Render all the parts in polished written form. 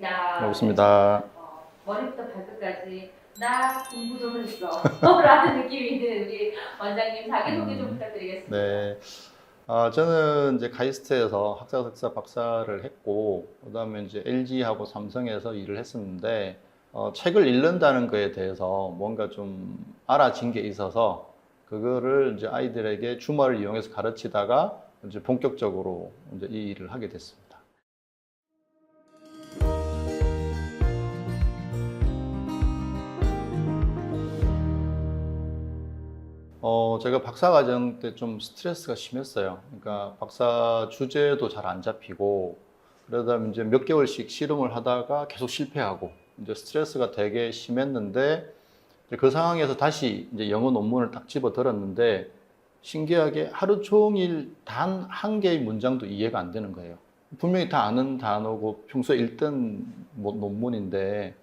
반갑습니다. 반갑습니다. 머리부터 발끝까지 나 공부 좀 했어 라는 느낌이 있는 우리 원장님 자기소개 좀 부탁드리겠습니다. 네. 저는 이제 카이스트에서 학사, 석사, 박사를 했고, 그다음에 이제 LG하고 삼성에서 일을 했었는데, 책을 읽는다는 거에 대해서 뭔가 좀 알아진 게 있어서, 그거를 이제 아이들에게 주말을 이용해서 가르치다가 이제 본격적으로 이제 이 일을 하게 됐습니다. 제가 박사과정 때 좀 스트레스가 심했어요. 그러니까 박사 주제도 잘 안 잡히고, 그러다 이제 몇 개월씩 실험을 하다가 계속 실패하고, 이제 스트레스가 되게 심했는데, 이제 그 상황에서 다시 이제 영어 논문을 딱 집어 들었는데, 신기하게 하루 종일 단 한 개의 문장도 이해가 안 되는 거예요. 분명히 다 아는 단어고 평소에 읽던 논문인데,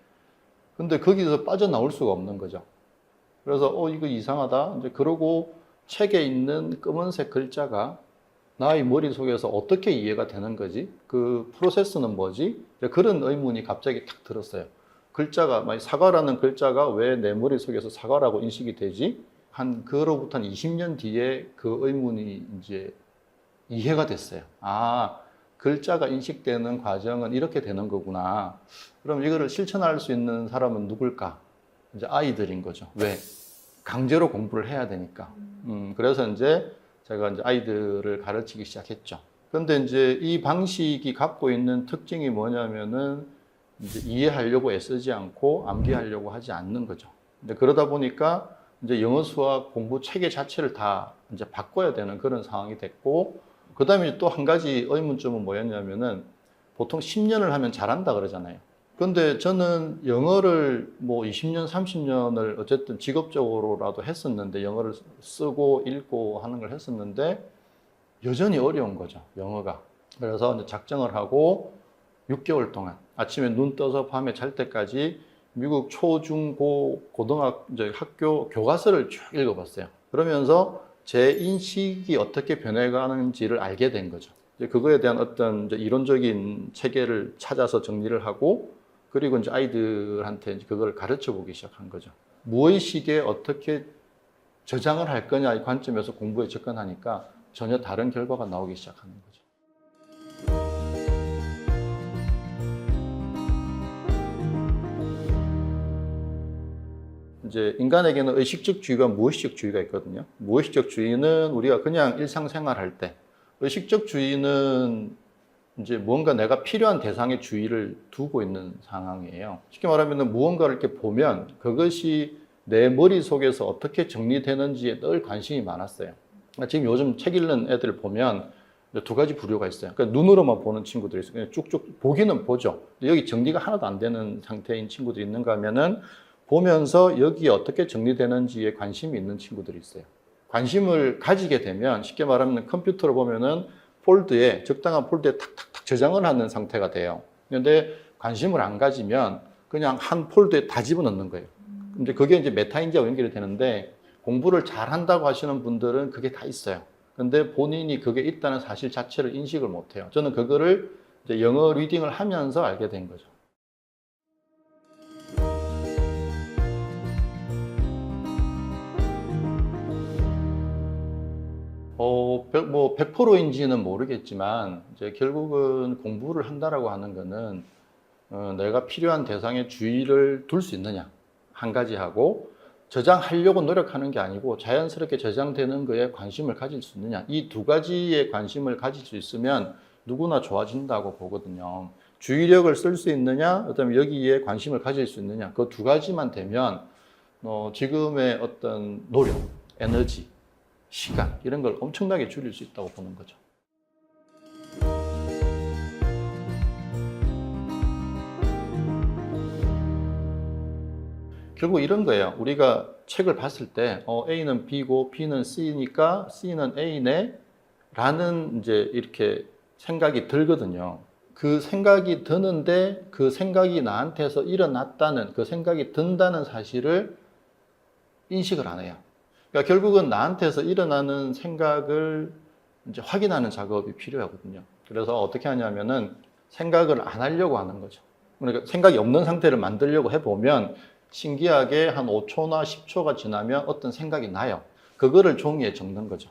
근데 거기서 빠져나올 수가 없는 거죠. 그래서 이거 이상하다. 이제 그러고 책에 있는 검은색 글자가 나의 머릿속에서 어떻게 이해가 되는 거지? 그 프로세스는 뭐지? 그런 의문이 갑자기 탁 들었어요. 글자가, 만약 사과라는 글자가 왜 내 머릿속에서 사과라고 인식이 되지? 그로부터 한 20년 뒤에 그 의문이 이제 이해가 됐어요. 글자가 인식되는 과정은 이렇게 되는 거구나. 그럼 이거를 실천할 수 있는 사람은 누굴까? 이제 아이들인 거죠. 왜? 강제로 공부를 해야 되니까. 그래서 이제 제가 이제 아이들을 가르치기 시작했죠. 그런데 이제 이 방식이 갖고 있는 특징이 뭐냐면은 이제 이해하려고 애쓰지 않고 암기하려고 하지 않는 거죠. 근데 그러다 보니까 이제 영어 수학 공부 체계 자체를 다 이제 바꿔야 되는 그런 상황이 됐고, 그 다음에 또 한 가지 의문점은 뭐였냐면은 보통 10년을 하면 잘한다 그러잖아요. 근데 저는 영어를 뭐 20년, 30년을 어쨌든 직업적으로라도 했었는데, 영어를 쓰고 읽고 하는 걸 했었는데, 여전히 어려운 거죠, 영어가. 그래서 이제 작정을 하고 6개월 동안 아침에 눈 떠서 밤에 잘 때까지 미국 초, 중, 고, 학교 교과서를 쭉 읽어봤어요. 그러면서 제 인식이 어떻게 변해가는지를 알게 된 거죠. 그거에 대한 어떤 이제 이론적인 체계를 찾아서 정리를 하고, 그리고 이제 아이들한테 이제 그걸 가르쳐 보기 시작한 거죠. 무의식에 어떻게 저장을 할 거냐 이 관점에서 공부에 접근하니까 전혀 다른 결과가 나오기 시작하는 거죠. 이제 인간에게는 의식적 주의가 무의식적 주의가 있거든요. 무의식적 주의는 우리가 그냥 일상생활 할 때, 의식적 주의는 이제 뭔가 내가 필요한 대상에 주의를 두고 있는 상황이에요. 쉽게 말하면 무언가를 이렇게 보면 그것이 내 머릿속에서 어떻게 정리되는지에 늘 관심이 많았어요. 지금 요즘 책 읽는 애들 보면 두 가지 부류가 있어요. 그러니까 눈으로만 보는 친구들이 있어요. 그냥 쭉쭉 보기는 보죠. 여기 정리가 하나도 안 되는 상태인 친구들이 있는가 하면은 보면서 여기에 어떻게 정리되는지에 관심이 있는 친구들이 있어요. 관심을 가지게 되면 쉽게 말하면 컴퓨터로 보면은 적당한 폴드에 탁탁탁 저장을 하는 상태가 돼요. 그런데 관심을 안 가지면 그냥 한 폴드에 다 집어넣는 거예요. 근데 그게 이제 메타인지하고 연결이 되는데, 공부를 잘 한다고 하시는 분들은 그게 다 있어요. 근데 본인이 그게 있다는 사실 자체를 인식을 못 해요. 저는 그거를 이제 영어 리딩을 하면서 알게 된 거죠. 뭐 100%인지는 모르겠지만, 이제 결국은 공부를 한다라고 하는 거는 내가 필요한 대상에 주의를 둘 수 있느냐 한 가지 하고, 저장하려고 노력하는 게 아니고 자연스럽게 저장되는 거에 관심을 가질 수 있느냐, 이 두 가지에 관심을 가질 수 있으면 누구나 좋아진다고 보거든요. 주의력을 쓸 수 있느냐, 그다음에 여기에 관심을 가질 수 있느냐, 그 두 가지만 되면 지금의 어떤 노력, 에너지, 시간 이런 걸 엄청나게 줄일 수 있다고 보는 거죠. 결국 이런 거예요. 우리가 책을 봤을 때 A는 B고 B는 C니까 C는 A네 라는 이제 이렇게 생각이 들거든요. 그 생각이 드는데 그 생각이 나한테서 일어났다는, 그 생각이 든다는 사실을 인식을 안 해요. 그러니까 결국은 나한테서 일어나는 생각을 이제 확인하는 작업이 필요하거든요. 그래서 어떻게 하냐면은 생각을 안 하려고 하는 거죠. 그러니까 생각이 없는 상태를 만들려고 해보면 신기하게 한 5초나 10초가 지나면 어떤 생각이 나요. 그거를 종이에 적는 거죠.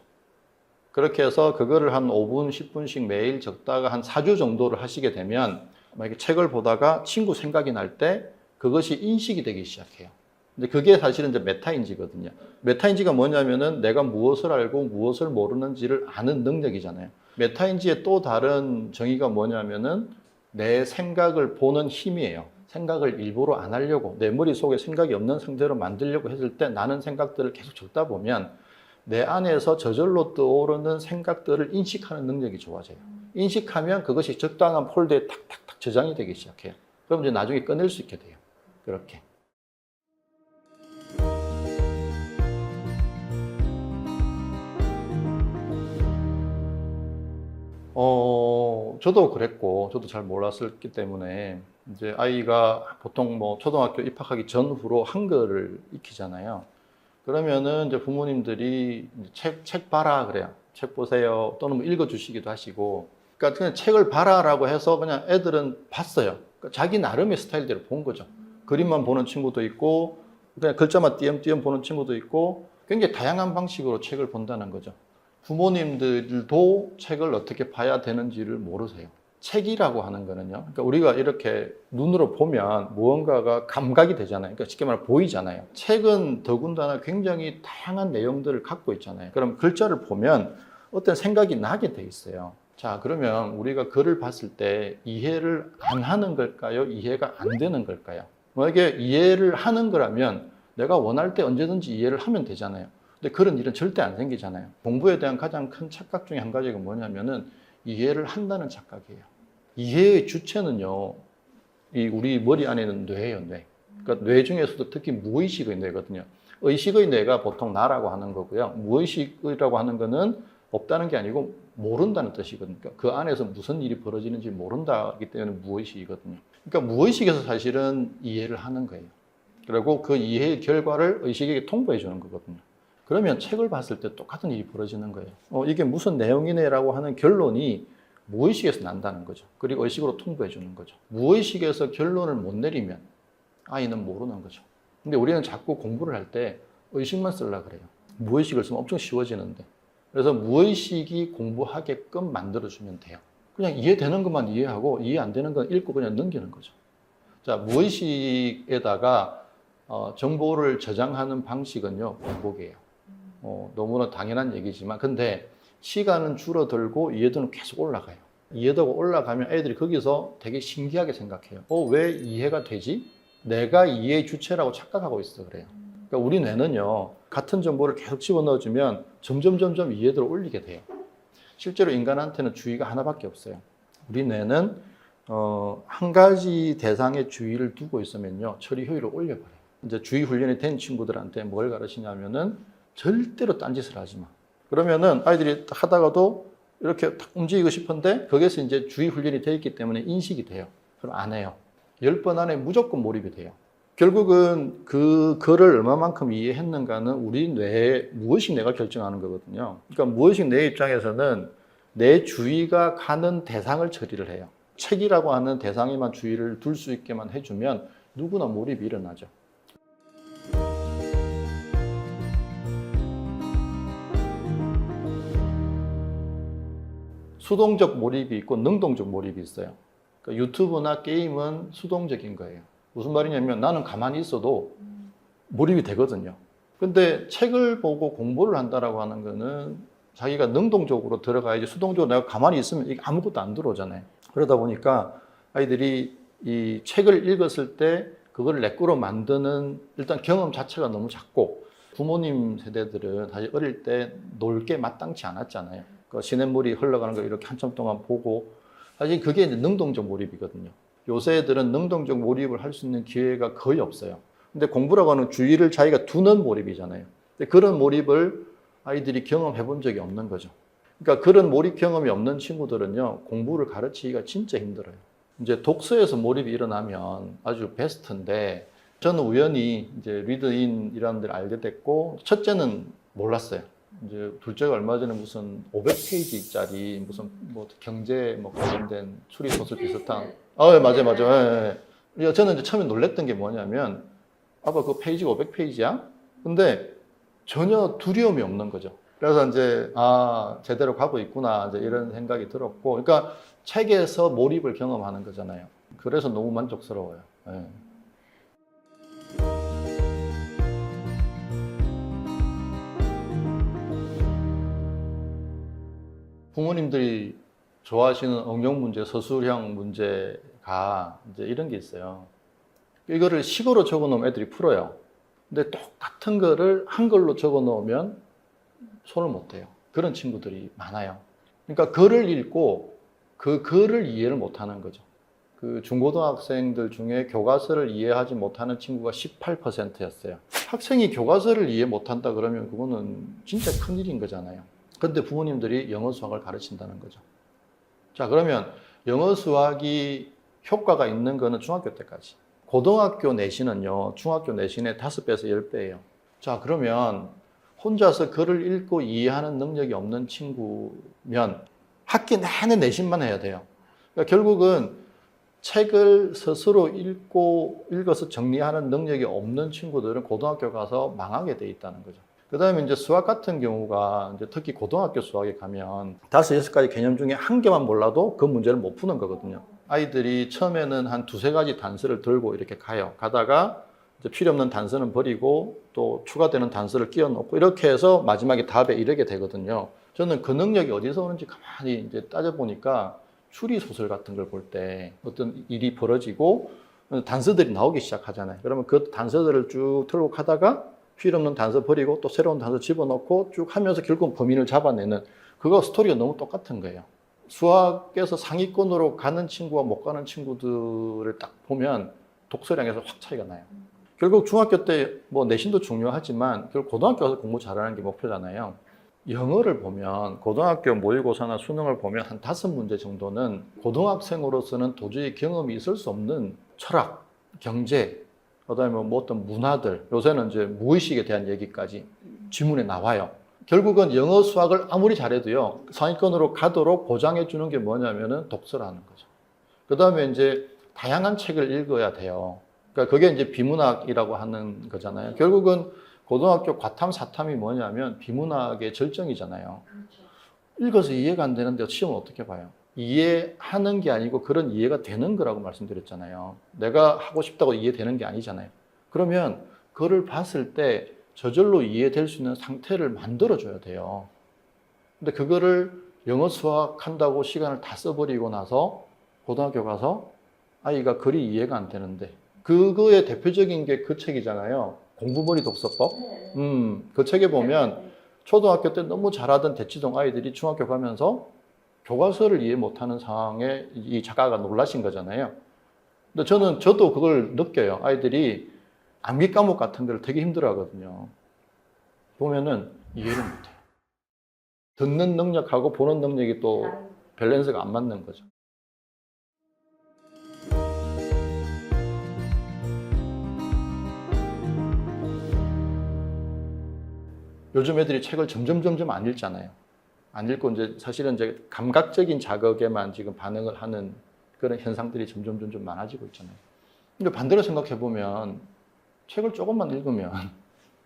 그렇게 해서 그거를 한 5분, 10분씩 매일 적다가 한 4주 정도를 하시게 되면 만약에 책을 보다가 친구 생각이 날 때 그것이 인식이 되기 시작해요. 근데 그게 사실은 이제 메타인지거든요. 메타인지가 뭐냐면은 내가 무엇을 알고 무엇을 모르는지를 아는 능력이잖아요. 메타인지의 또 다른 정의가 뭐냐면은 내 생각을 보는 힘이에요. 생각을 일부러 안 하려고 내 머릿속에 생각이 없는 상태로 만들려고 했을 때 나는 생각들을 계속 적다 보면 내 안에서 저절로 떠오르는 생각들을 인식하는 능력이 좋아져요. 인식하면 그것이 적당한 폴더에 탁탁탁 저장이 되기 시작해요. 그럼 이제 나중에 꺼낼 수 있게 돼요. 그렇게. 저도 그랬고, 저도 잘 몰랐었기 때문에, 이제 아이가 보통 뭐 초등학교 입학하기 전후로 한글을 익히잖아요. 그러면은 이제 부모님들이 책 봐라 그래요. 책 보세요. 또는 뭐 읽어주시기도 하시고. 그러니까 그냥 책을 봐라라고 해서 그냥 애들은 봤어요. 그러니까 자기 나름의 스타일대로 본 거죠. 그림만 보는 친구도 있고, 그냥 글자만 띄엄띄엄 보는 친구도 있고, 굉장히 다양한 방식으로 책을 본다는 거죠. 부모님들도 책을 어떻게 봐야 되는지를 모르세요. 책이라고 하는 거는요. 그러니까 우리가 이렇게 눈으로 보면 무언가가 감각이 되잖아요. 그러니까 쉽게 말해 보이잖아요. 책은 더군다나 굉장히 다양한 내용들을 갖고 있잖아요. 그럼 글자를 보면 어떤 생각이 나게 돼 있어요. 자, 그러면 우리가 글을 봤을 때 이해를 안 하는 걸까요? 이해가 안 되는 걸까요? 만약에 이해를 하는 거라면 내가 원할 때 언제든지 이해를 하면 되잖아요. 근데 그런 일은 절대 안 생기잖아요. 공부에 대한 가장 큰 착각 중에 한 가지가 뭐냐면은 이해를 한다는 착각이에요. 이해의 주체는요, 이 우리 머리 안에는 뇌예요, 뇌. 그러니까 뇌 중에서도 특히 무의식의 뇌거든요. 의식의 뇌가 보통 나라고 하는 거고요. 무의식이라고 하는 거는 없다는 게 아니고 모른다는 뜻이거든요. 그러니까 그 안에서 무슨 일이 벌어지는지 모른다기 때문에 무의식이거든요. 그러니까 무의식에서 사실은 이해를 하는 거예요. 그리고 그 이해의 결과를 의식에게 통보해 주는 거거든요. 그러면 책을 봤을 때 똑같은 일이 벌어지는 거예요. 이게 무슨 내용이네라고 하는 결론이 무의식에서 난다는 거죠. 그리고 의식으로 통보해 주는 거죠. 무의식에서 결론을 못 내리면 아이는 모르는 거죠. 근데 우리는 자꾸 공부를 할 때 의식만 쓰려고 그래요. 무의식을 쓰면 엄청 쉬워지는데. 그래서 무의식이 공부하게끔 만들어주면 돼요. 그냥 이해되는 것만 이해하고 이해 안 되는 건 읽고 그냥 넘기는 거죠. 자, 무의식에다가 정보를 저장하는 방식은요, 반복이에요. 너무나 당연한 얘기지만, 근데 시간은 줄어들고 이해도는 계속 올라가요. 이해도가 올라가면 애들이 거기서 되게 신기하게 생각해요. 왜 이해가 되지? 내가 이해의 주체라고 착각하고 있어, 그래요. 그러니까 우리 뇌는요, 같은 정보를 계속 집어넣어주면 점점 이해도를 올리게 돼요. 실제로 인간한테는 주의가 하나밖에 없어요. 우리 뇌는 한 가지 대상에 주의를 두고 있으면요, 처리 효율을 올려버려요. 이제 주의 훈련이 된 친구들한테 뭘 가르치냐면은 절대로 딴짓을 하지 마. 그러면은 아이들이 하다가도 이렇게 탁 움직이고 싶은데 거기에서 이제 주의 훈련이 되어 있기 때문에 인식이 돼요. 그럼 안 해요. 10번 안에 무조건 몰입이 돼요. 결국은 그 글을 얼마만큼 이해했는가는 우리 뇌의 무의식 뇌가 결정하는 거거든요. 그러니까 무의식 뇌 입장에서는 내 주의가 가는 대상을 처리를 해요. 책이라고 하는 대상에만 주의를 둘 수 있게만 해주면 누구나 몰입이 일어나죠. 수동적 몰입이 있고 능동적 몰입이 있어요. 그러니까 유튜브나 게임은 수동적인 거예요. 무슨 말이냐면 나는 가만히 있어도 몰입이 되거든요. 근데 책을 보고 공부를 한다라고 하는 거는 자기가 능동적으로 들어가야지 수동적으로 내가 가만히 있으면 이게 아무것도 안 들어오잖아요. 그러다 보니까 아이들이 이 책을 읽었을 때 그걸 내 거로 만드는 일단 경험 자체가 너무 작고 부모님 세대들은 사실 어릴 때 놀 게 마땅치 않았잖아요. 그 시냇물이 흘러가는 걸 이렇게 한참 동안 보고 사실 그게 이제 능동적 몰입이거든요. 요새 애들은 능동적 몰입을 할 수 있는 기회가 거의 없어요. 근데 공부라고 하는 주의를 자기가 두는 몰입이잖아요. 근데 그런 몰입을 아이들이 경험해 본 적이 없는 거죠. 그러니까 그런 몰입 경험이 없는 친구들은요, 공부를 가르치기가 진짜 힘들어요. 이제 독서에서 몰입이 일어나면 아주 베스트인데, 저는 우연히 이제 리드인이라는 데를 알게 됐고, 첫째는 몰랐어요. 이제 둘째가 얼마 전에 무슨 500페이지짜리 무슨 뭐 경제 뭐 관련된 추리 소설 비슷한, 맞아요. 예. 저는 이제 처음에 놀랬던 게 뭐냐면, 아빠 그 페이지가 500페이지야? 근데 전혀 두려움이 없는 거죠. 그래서 이제, 제대로 가고 있구나, 이제 이런 생각이 들었고, 그러니까 책에서 몰입을 경험하는 거잖아요. 그래서 너무 만족스러워요. 예. 부모님들이 좋아하시는 응용 문제, 서술형 문제가 이제 이런 게 있어요. 이거를 식으로 적어 놓으면 애들이 풀어요. 근데 똑같은 거를 한글로 적어 놓으면 손을 못 대요. 그런 친구들이 많아요. 그러니까 글을 읽고 그 글을 이해를 못 하는 거죠. 그 중고등학생들 중에 교과서를 이해하지 못하는 친구가 18%였어요. 학생이 교과서를 이해 못한다 그러면 그거는 진짜 큰일인 거잖아요. 근데 부모님들이 영어 수학을 가르친다는 거죠. 자, 그러면 영어 수학이 효과가 있는 거는 중학교 때까지. 고등학교 내신은요, 중학교 내신의 5배에서 10배예요. 자, 그러면 혼자서 글을 읽고 이해하는 능력이 없는 친구면 학기 내내 내신만 해야 돼요. 그러니까 결국은 책을 스스로 읽어서 정리하는 능력이 없는 친구들은 고등학교 가서 망하게 돼 있다는 거죠. 그 다음에 이제 수학 같은 경우가 이제 특히 고등학교 수학에 가면 5, 6가지 개념 중에 한 개만 몰라도 그 문제를 못 푸는 거거든요. 아이들이 처음에는 한 2, 3가지 단서를 들고 이렇게 가요. 가다가 이제 필요 없는 단서는 버리고 또 추가되는 단서를 끼워 넣고 이렇게 해서 마지막에 답에 이르게 되거든요. 저는 그 능력이 어디서 오는지 가만히 이제 따져보니까 추리 소설 같은 걸 볼 때 어떤 일이 벌어지고 단서들이 나오기 시작하잖아요. 그러면 그 단서들을 쭉 틀고 가다가 필요 없는 단서 버리고 또 새로운 단서 집어넣고 쭉 하면서 결국 범인을 잡아내는 그거 스토리가 너무 똑같은 거예요. 수학에서 상위권으로 가는 친구와 못 가는 친구들을 딱 보면 독서량에서 확 차이가 나요. 결국 중학교 때 뭐 내신도 중요하지만 결국 고등학교 가서 공부 잘하는 게 목표잖아요. 영어를 보면 고등학교 모의고사나 수능을 보면 한 5문제 정도는 고등학생으로서는 도저히 경험이 있을 수 없는 철학, 경제, 그다음에 뭐 어떤 문화들, 요새는 이제 무의식에 대한 얘기까지 지문에 나와요. 결국은 영어 수학을 아무리 잘해도요, 상위권으로 가도록 보장해 주는 게 뭐냐면은 독서라는 거죠. 그다음에 이제 다양한 책을 읽어야 돼요. 그러니까 그게 이제 비문학이라고 하는 거잖아요. 결국은 고등학교 과탐, 사탐이 뭐냐면 비문학의 절정이잖아요. 읽어서 이해가 안 되는데 시험은 어떻게 봐요? 이해하는 게 아니고 그런 이해가 되는 거라고 말씀드렸잖아요. 내가 하고 싶다고 이해되는 게 아니잖아요. 그러면 그걸 봤을 때 저절로 이해될 수 있는 상태를 만들어줘야 돼요. 근데 그거를 영어 수학 한다고 시간을 다 써버리고 나서 고등학교 가서 아이가 글이 이해가 안 되는데 그거의 대표적인 게 그 책이잖아요. 공부머리 독서법. 그 책에 보면 초등학교 때 너무 잘하던 대치동 아이들이 중학교 가면서 교과서를 이해 못하는 상황에 이 작가가 놀라신 거잖아요. 근데 저도 그걸 느껴요. 아이들이 암기 과목 같은 걸 되게 힘들어 하거든요. 보면은 이해를 못해요. 듣는 능력하고 보는 능력이 또 밸런스가 안 맞는 거죠. 요즘 애들이 책을 점점 안 읽잖아요. 안 읽고 이제 사실은 이제 감각적인 자극에만 지금 반응을 하는 그런 현상들이 점점 많아지고 있잖아요. 근데 반대로 생각해 보면 책을 조금만 읽으면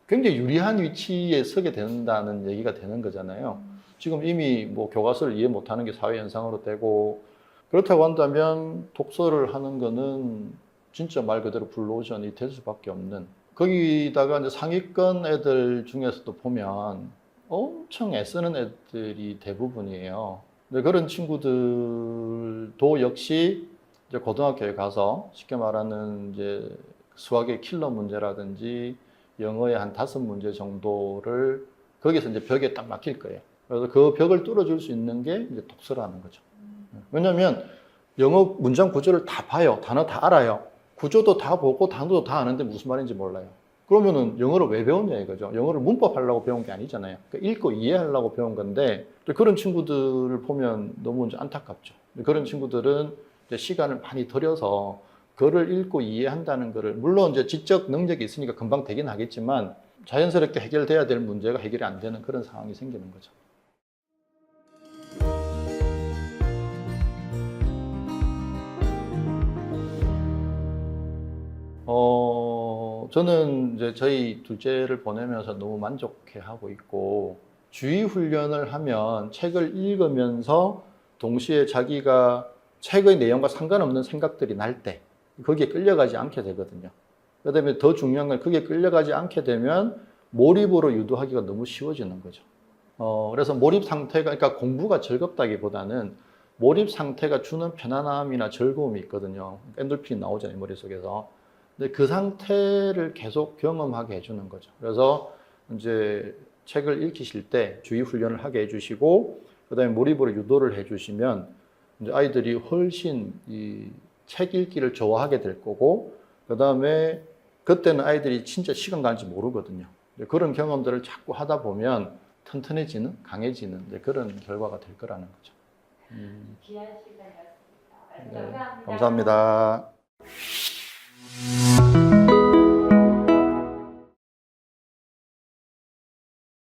굉장히 유리한 위치에 서게 된다는 얘기가 되는 거잖아요. 지금 이미 뭐 교과서를 이해 못하는 게 사회 현상으로 되고 그렇다고 한다면 독서를 하는 거는 진짜 말 그대로 블루오션이 될 수밖에 없는. 거기다가 이제 상위권 애들 중에서도 보면 엄청 애쓰는 애들이 대부분이에요. 근데 그런 친구들도 역시 이제 고등학교에 가서 쉽게 말하는 이제 수학의 킬러 문제라든지 영어의 한 5문제 정도를 거기서 이제 벽에 딱 막힐 거예요. 그래서 그 벽을 뚫어줄 수 있는 게 이제 독서라는 거죠. 왜냐하면 영어 문장 구조를 다 봐요. 단어 다 알아요. 구조도 다 보고 단어도 다 아는데 무슨 말인지 몰라요. 그러면은 영어를 왜 배웠냐 이거죠. 영어를 문법 하려고 배운 게 아니잖아요. 그러니까 읽고 이해하려고 배운 건데 그런 친구들을 보면 너무 이제 안타깝죠. 그런 친구들은 이제 시간을 많이 들여서 글을 읽고 이해한다는 거를 물론 이제 지적 능력이 있으니까 금방 되긴 하겠지만 자연스럽게 해결돼야 될 문제가 해결이 안 되는 그런 상황이 생기는 거죠. 저는 이제 저희 둘째를 보내면서 너무 만족해 하고 있고, 주의 훈련을 하면 책을 읽으면서 동시에 자기가 책의 내용과 상관없는 생각들이 날 때, 거기에 끌려가지 않게 되거든요. 그다음에 더 중요한 건 거기에 끌려가지 않게 되면 몰입으로 유도하기가 너무 쉬워지는 거죠. 그래서 몰입 상태가, 그러니까 공부가 즐겁다기보다는 몰입 상태가 주는 편안함이나 즐거움이 있거든요. 엔돌핀이 나오잖아요, 머릿속에서. 근데 그 상태를 계속 경험하게 해주는 거죠. 그래서 이제 책을 읽히실 때 주의 훈련을 하게 해주시고, 그 다음에 몰입으로 유도를 해주시면 이제 아이들이 훨씬 이 책 읽기를 좋아하게 될 거고, 그 다음에 그때는 아이들이 진짜 시간 가는지 모르거든요. 그런 경험들을 자꾸 하다 보면 튼튼해지는, 강해지는 그런 결과가 될 거라는 거죠. 귀한 시간이었습니다. 말씀 네, 감사합니다. 감사합니다.